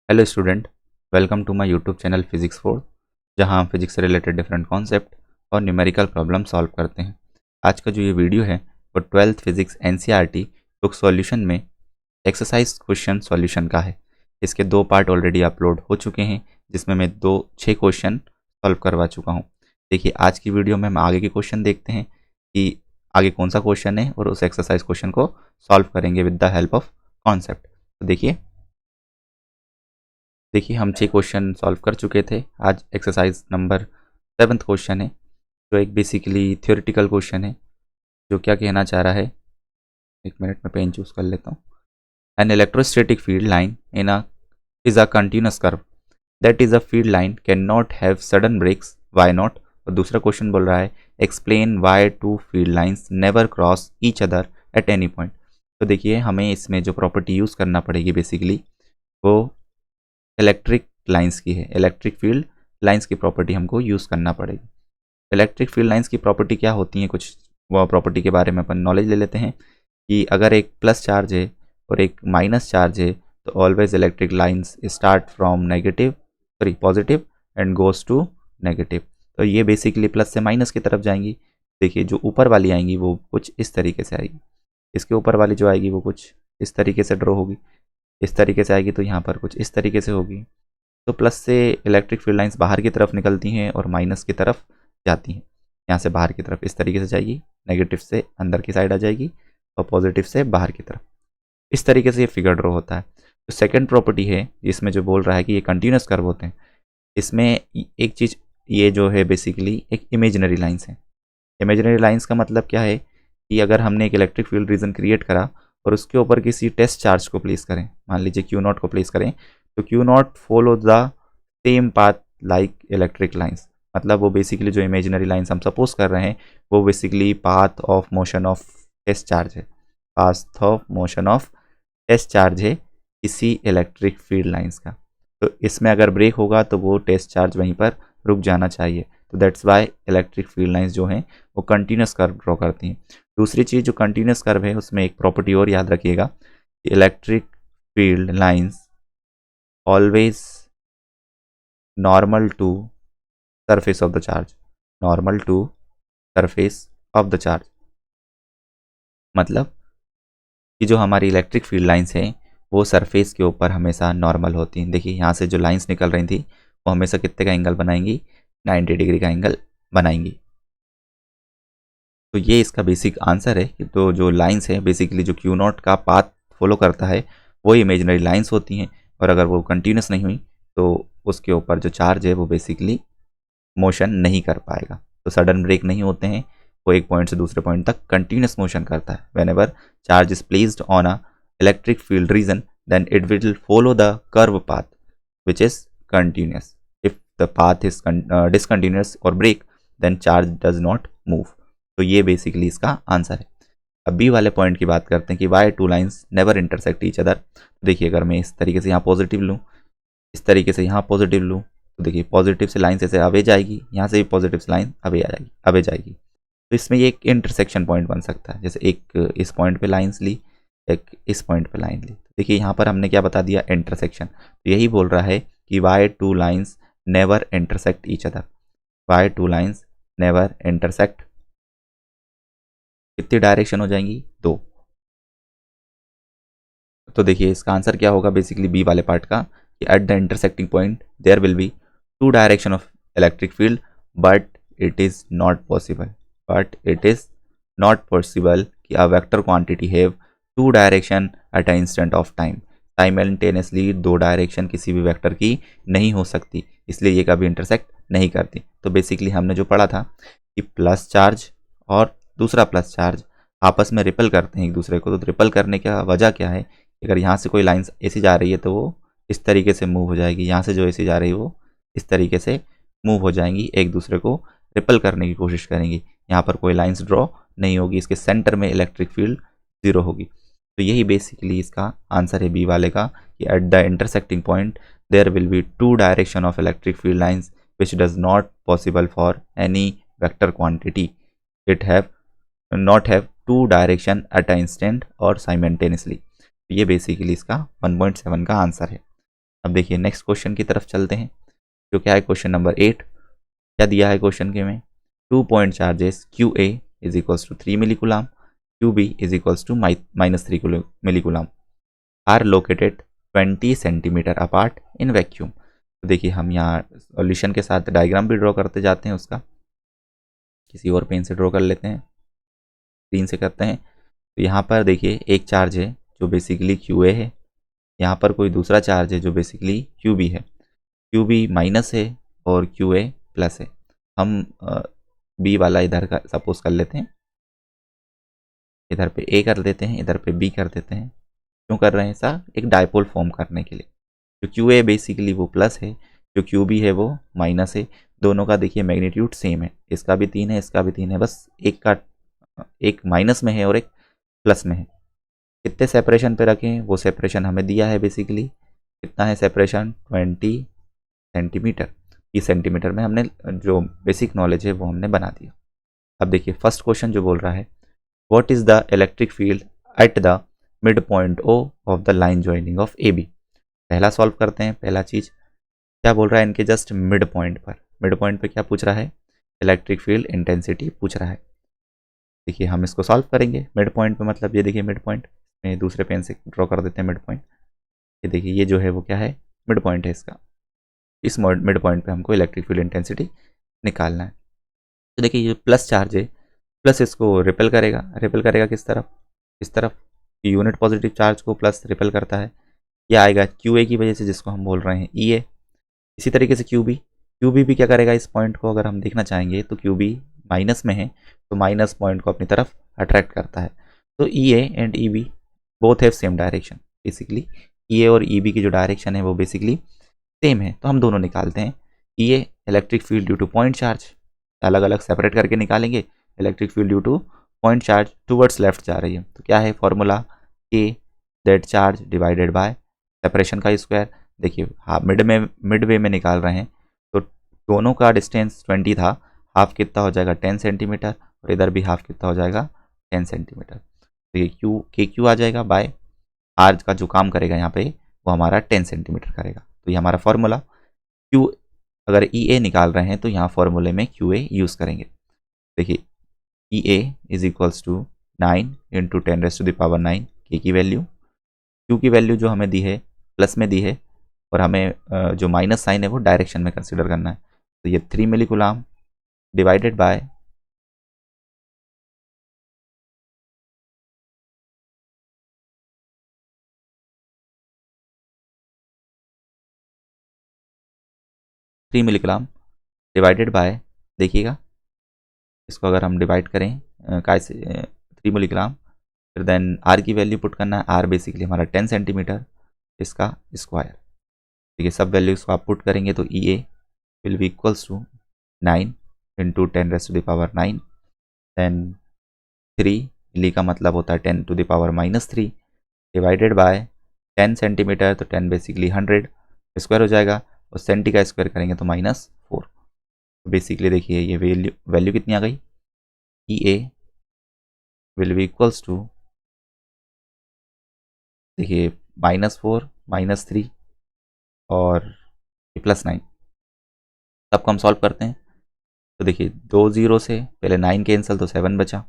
Hello student, welcome to my YouTube channel physics 4, जहां हम physics से रिलेटेड डिफरेंट कॉन्सेप्ट और न्यूमेरिकल प्रॉब्लम सॉल्व करते हैं। आज का जो ये वीडियो है वो 12th physics NCERT book solution में एक्सरसाइज क्वेश्चन सॉल्यूशन का है। इसके दो पार्ट ऑलरेडी अपलोड हो चुके हैं, जिसमें मैं 6 क्वेश्चन सॉल्व करवा चुका हूँ। देखिए, आज की वीडियो में हम आगे के क्वेश्चन देखते हैं कि आगे कौन सा क्वेश्चन है और उस एक्सरसाइज क्वेश्चन को सॉल्व करेंगे with the help of concept. तो देखिए हम 6 क्वेश्चन सॉल्व कर चुके थे। आज एक्सरसाइज नंबर 7th क्वेश्चन है, जो एक बेसिकली थ्योरेटिकल क्वेश्चन है। जो क्या कहना चाह रहा है, एक मिनट में पेन चूज कर लेता हूँ। An electrostatic field line in a is a continuous curve that is a field line can not have sudden breaks, why not. और दूसरा क्वेश्चन बोल रहा है explain why two field lines never cross each other at any point. तो देखिए, हमें इसमें जो प्रॉपर्टी यूज़ करना पड़ेगी बेसिकली वो इलेक्ट्रिक लाइंस की है। इलेक्ट्रिक फील्ड लाइंस की प्रॉपर्टी हमको यूज़ करना पड़ेगी। इलेक्ट्रिक फील्ड लाइंस की प्रॉपर्टी क्या होती है, कुछ वो प्रॉपर्टी के बारे में अपन नॉलेज ले लेते हैं कि अगर एक प्लस चार्ज है और एक माइनस चार्ज है तो always electric lines start from negative positive and goes to negative. तो ये बेसिकली प्लस से माइनस की तरफ जाएंगी। देखिए, जो ऊपर वाली आएंगी वो कुछ इस तरीके से आएगी, इसके ऊपर वाली जो आएगी वो कुछ इस तरीके से ड्रॉ होगी, इस तरीके से आएगी तो यहाँ पर कुछ इस तरीके से होगी। तो प्लस से इलेक्ट्रिक फील्ड लाइंस बाहर की तरफ निकलती हैं और माइनस की तरफ जाती हैं। यहाँ से बाहर की तरफ इस तरीके से जाएगी, नेगेटिव से अंदर की साइड आ जाएगी और पॉजिटिव से बाहर की तरफ। इस तरीके से ये फिगर ड्रॉ होता है। तो सेकेंड प्रॉपर्टी है इसमें जो बोल रहा है कि ये कंटिन्यूस कर्व होते हैं। इसमें एक चीज़ ये जो है बेसिकली एक इमेजिनरी लाइन्स है। इमेजिनरी लाइन्स का मतलब क्या है कि अगर हमने एक इलेक्ट्रिक फील्ड रीजन क्रिएट करा और उसके ऊपर किसी टेस्ट चार्ज को प्लेस करें, मान लीजिए क्यू नॉट को प्लेस करें, तो Q not follow the same path like electric lines. मतलब वो बेसिकली जो इमेजिनरी लाइन्स हम सपोज कर रहे हैं वो basically path of motion of test charge है, path of motion of test charge है किसी इलेक्ट्रिक फील्ड लाइन्स का। तो इसमें अगर ब्रेक होगा तो वो टेस्ट चार्ज वहीं पर रुक जाना चाहिए। तो that's why electric field lines जो हैं वो कंटिन्यूस कर्व ड्रॉ करती हैं। दूसरी चीज़, जो कंटिन्यूस कर्व है उसमें एक प्रॉपर्टी और याद रखिएगा, electric field lines always normal to surface of the charge, normal to surface of the charge. मतलब कि जो हमारी इलेक्ट्रिक फील्ड लाइन्स हैं वो सरफेस के ऊपर हमेशा नॉर्मल होती हैं। देखिए, यहाँ से जो लाइन्स निकल रही थी वो हमेशा कितने का एंगल बनाएंगी, 90 डिग्री का एंगल बनाएंगी। तो ये इसका बेसिक आंसर है कि तो जो लाइंस है बेसिकली जो क्यू नॉट का पाथ फॉलो करता है वो इमेजिनरी लाइंस होती हैं, और अगर वो कंटिन्यूस नहीं हुई तो उसके ऊपर जो चार्ज है वो बेसिकली मोशन नहीं कर पाएगा। तो सडन ब्रेक नहीं होते हैं, वो एक पॉइंट से दूसरे पॉइंट तक कंटिन्यूस मोशन करता है। Whenever charge is placed on a electric field region then it will follow the curve path which is continuous. If the path is discontinuous or break then charge does not move. तो ये basically इसका answer है। अब B वाले point की बात करते हैं कि why two lines never intersect each other. देखिए, अगर मैं इस तरीके से यहाँ पॉजिटिव लूँ, इस तरीके से यहाँ पॉजिटिव लूँ, तो देखिए पॉजिटिव से लाइन ऐसे अवे जाएगी, यहाँ से भी पॉजिटिव से लाइन अवे आ जाएगी, अवे जाएगी। तो इसमें ये एक इंटरसेक्शन पॉइंट बन सकता है। जैसे एक इस पॉइंट पे लाइंस ली, एक इस पॉइंट पे लाइन ली। देखिए यहाँ पर हमने क्या बता दिया, इंटरसेक्शन। तो यही बोल रहा है कि why two lines never intersect each other, why two lines never intersect. कितनी डायरेक्शन हो जाएंगी, 2। तो देखिए इसका आंसर क्या होगा बेसिकली बी वाले पार्ट का, कि at the intersecting point there will be 2 direction of electric field but it is not possible, but it is not possible कि a vector quantity have 2 direction at a instant of time. Simultaneously 2 direction किसी भी vector की नहीं हो सकती, इसलिए ये कभी इंटरसेक्ट नहीं करती। तो बेसिकली हमने जो पढ़ा था कि प्लस चार्ज और दूसरा प्लस चार्ज आपस में रिपल करते हैं एक दूसरे को। तो रिपल करने का वजह क्या है, अगर यहाँ से कोई लाइन ऐसी जा रही है तो वो इस तरीके से मूव हो जाएगी, यहाँ से जो ऐसी जा रही है वो इस तरीके से मूव हो जाएंगी, एक दूसरे को रिपल करने की कोशिश करेंगी। यहाँ पर कोई लाइंस ड्रॉ नहीं होगी, इसके सेंटर में इलेक्ट्रिक फील्ड 0 होगी। तो यही बेसिकली इसका आंसर है बी वाले का, कि at the intersecting point there will be 2 direction of electric field lines which does not possible for any vector quantity. It have not have 2 direction at a instant और simultaneously. ये basically इसका 1.7 का answer है। अब देखिए next question की तरफ चलते हैं, जो क्या है क्वेश्चन नंबर 8। क्या दिया है क्वेश्चन के में? 2 point charges q A is equals to 3 millicoulomb, q B is equals to -3 millicoulomb are located 20 centimetre apart in vacuum. तो देखिए हम यहाँ सॉल्यूशन के साथ डायग्राम भी ड्रॉ करते जाते हैं, उसका किसी और पेन से ड्रॉ कर लेते हैं, स्क्रीन से करते हैं। तो यहाँ पर देखिए एक चार्ज है जो बेसिकली क्यू ए है, यहाँ पर कोई दूसरा चार्ज है जो बेसिकली क्यू बी है। क्यू बी माइनस है और क्यू ए प्लस है। हम बी वाला इधर का सपोज कर लेते हैं, इधर पे ए कर देते हैं, इधर पे बी कर देते हैं। क्यों कर रहे हैं ऐसा? एक डायपोल फॉर्म करने के लिए। जो क्यू ए बेसिकली वो प्लस है, जो क्यू बी है वो माइनस है। दोनों का देखिए मैग्नीट्यूड सेम है, इसका भी 3 है, इसका भी 3 है, बस एक माइनस में है और एक प्लस में है। कितने सेपरेशन पे रखें वो सेपरेशन हमें दिया है बेसिकली। कितना है सेपरेशन? 20 सेंटीमीटर। इस सेंटीमीटर में हमने जो बेसिक नॉलेज है वो हमने बना दिया। अब देखिए फर्स्ट क्वेश्चन जो बोल रहा है, what is the electric field at the mid point O of the line joining of A B. पहला सॉल्व करते हैं। पहला चीज क्या बोल रहा है, इनके जस्ट मिड पॉइंट पर। मिड पॉइंट पे क्या पूछ रहा है? इलेक्ट्रिक फील्ड इंटेंसिटी पूछ रहा है। देखिए हम इसको सॉल्व करेंगे। मिड पॉइंट पे मतलब ये देखिए मिड पॉइंट में दूसरे पेन से ड्रॉ कर देते हैं मिड पॉइंट। ये देखिए ये जो है वो क्या है? मिड पॉइंट है इसका। इस मिड पॉइंट पे हमको इलेक्ट्रिक फील्ड इंटेंसिटी निकालना है। तो देखिए ये प्लस चार्ज है, प्लस इसको रिपेल करेगा। रिपेल करेगा किस तरफ? इस तरफ। यूनिट पॉजिटिव चार्ज को प्लस रिपेल करता है। यह आएगा क्यू ए की वजह से, जिसको हम बोल रहे हैं ई ए। इसी तरीके से क्यू बी भी क्या करेगा? इस पॉइंट को अगर हम देखना चाहेंगे तो क्यू बी माइनस में है, तो माइनस पॉइंट को अपनी तरफ अट्रैक्ट करता है। तो E A and E B both have same direction. Basically E A और ई बी की जो डायरेक्शन है वो बेसिकली सेम है, तो हम दोनों निकालते हैं। E A electric field due to point charge, अलग अलग सेपरेट करके निकालेंगे। Electric field due to point charge towards left जा रही है, तो क्या है formula? K that charge divided by separation का स्क्वायर। देखिए हाफ मिड वे में निकाल रहे हैं, तो दोनों का डिस्टेंस 20 था। हाफ कितना हो जाएगा? 10 सेंटीमीटर, और इधर भी हाफ कितना हो जाएगा? 10 सेंटीमीटर। तो ये क्यू आ जाएगा बाय आर का जो काम करेगा यहाँ पे वो हमारा 10 सेंटीमीटर करेगा। तो ये हमारा फॉर्मूला। क्यू अगर ई ए निकाल रहे हैं तो यहाँ फॉर्मूले में क्यू ए यूज़ करेंगे। देखिए ई A is equals to 9 into 10⁻⁹ के की वैल्यू। क्यू की वैल्यू जो हमें दी है प्लस में दी है, और हमें जो माइनस साइन है वो डायरेक्शन में कंसिडर करना है। तो ये 3 मिलीकुलाम डिवाइडेड बाय 3 मिलीकुलाम डिवाइडेड बाय, देखिएगा इसको अगर हम डिवाइड करें काय से 3 मिलीग्राम, फिर देन आर की वैल्यू पुट करना है। आर बेसिकली हमारा 10 सेंटीमीटर, इसका स्क्वायर। ठीक है, सब वैल्यूज को आप पुट करेंगे तो E A will be equals to 9 into 10⁻⁹ then 3 milli का मतलब होता है 10⁻⁻³ डिवाइडेड बाय 10 सेंटीमीटर, तो 10 बेसिकली 100 स्क्वायर हो जाएगा, और सेंटी का स्क्वायर करेंगे तो -4। बेसिकली देखिए ये वैल्यू कितनी आ गई? ई A will be equals to, देखिए -4 -3 और +9। सबको हम सॉल्व करते हैं तो देखिए 2 0 से पहले 9 कैंसिल तो 7 बचा।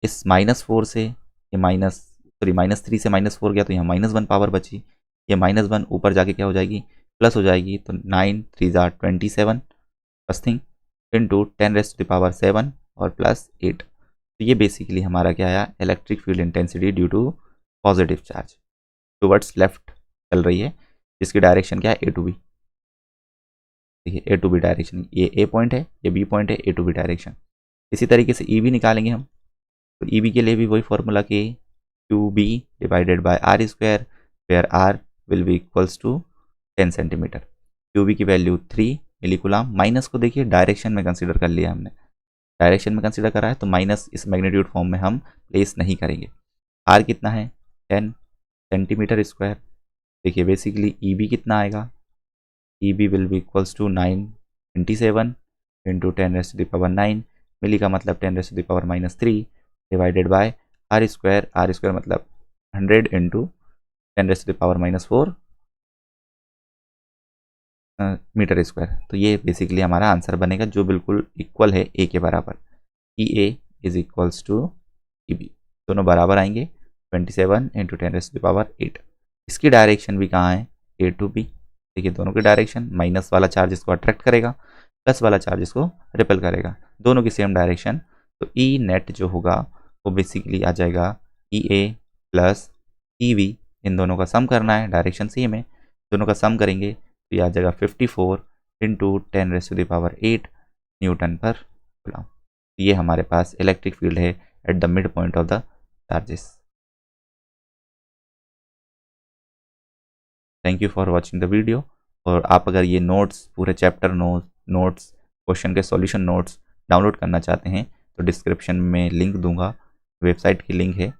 इस -4 से ये -3 से -4 गया तो यहाँ -1 पावर बची। ये -1 ऊपर जाके क्या हो जाएगी? प्लस हो जाएगी। तो 9 3 ज़ा 27 फर्स्ट थिंग इंटू 10⁻⁷ और +8। तो ये बेसिकली हमारा क्या आया? Electric field intensity due to positive charge towards left चल रही है, जिसकी डायरेक्शन क्या है? A to B. देखिए ए टू बी डायरेक्शन, ये ए पॉइंट है, ये बी पॉइंट है, ए टू बी डायरेक्शन। इसी तरीके से ई बी निकालेंगे हम, तो ई बी के लिए भी वही formula K Q B divided by R square, where R will be equals to 10 centimeter. Q B की वैल्यू 3 मिलीकुलाम। माइनस को देखिए डायरेक्शन में कंसिडर कर लिया हमने, डायरेक्शन में कंसिडर करा है तो माइनस इस मैग्नीट्यूड फॉर्म में हम प्लेस नहीं करेंगे। आर कितना है? 10 सेंटीमीटर स्क्वायर। देखिए बेसिकली ई बी कितना आएगा? E B will be equals to 927 into 10⁻⁹ milli का मतलब 10⁻³ divided by R square. R square मतलब 100 इंटू 10⁻⁴ मीटर स्क्वायर। तो ये बेसिकली हमारा आंसर बनेगा जो बिल्कुल इक्वल है ए के बराबर। E A is equals to E B, दोनों बराबर आएंगे। 27 इंटू 10⁻8। इसकी डायरेक्शन भी कहाँ है, ए टू बी। देखिए दोनों की डायरेक्शन, माइनस वाला चार्ज इसको अट्रैक्ट करेगा, प्लस वाला चार्ज इसको रिपेल करेगा, दोनों की सेम डायरेक्शन। तो ई नेट जो होगा वो बेसिकली आ जाएगा ई ए प्लस ई वी। इन दोनों का सम करना है, डायरेक्शन सेम है, दोनों का सम करेंगे तो ये आ जाएगा 54 इंटू 10⁸ न्यूटन पर कूलम। ये हमारे पास इलेक्ट्रिक फील्ड है eight the mid point of the charges. Thank you for watching the video. और आप अगर ये नोट्स, पूरे चैप्टर नोट्स, क्वेश्चन के सॉल्यूशन नोट्स डाउनलोड करना चाहते हैं तो डिस्क्रिप्शन में लिंक दूंगा, वेबसाइट की लिंक है,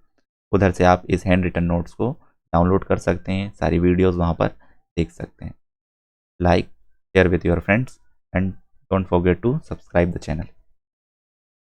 उधर से आप इस हैंड रिटन नोट्स को डाउनलोड कर सकते हैं, सारी वीडियोस वहाँ पर देख सकते हैं। Like, share with your friends and don't forget to subscribe the channel.